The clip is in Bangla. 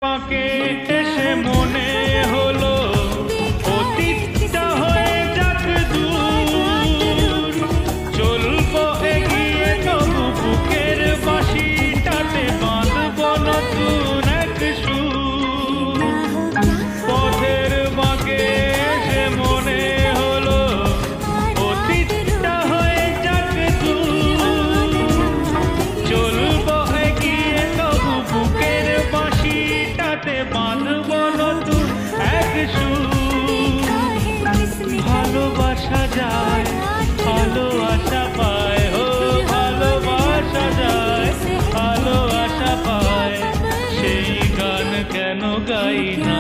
পাকে এসে মনে হলো অতীতটা হয়ে যাক দূর, চলবো এগিয়ে তবু বুকের বাঁশিটাতে বাঁধবো নতুন এক সুর। পথের বাঁকে এসে মনে হলো অতীতটা হয়ে যাক দূর, চলবো এগিয়ে তবু বুকের বাঁশিটাতে বাঁধবো নতুন এক সুর। ভালোবাসা যায়, ভালো আশা পায়, ও ভালোবাসা যায়, ভালো আশা পায়, সেই গান কেন গাই না।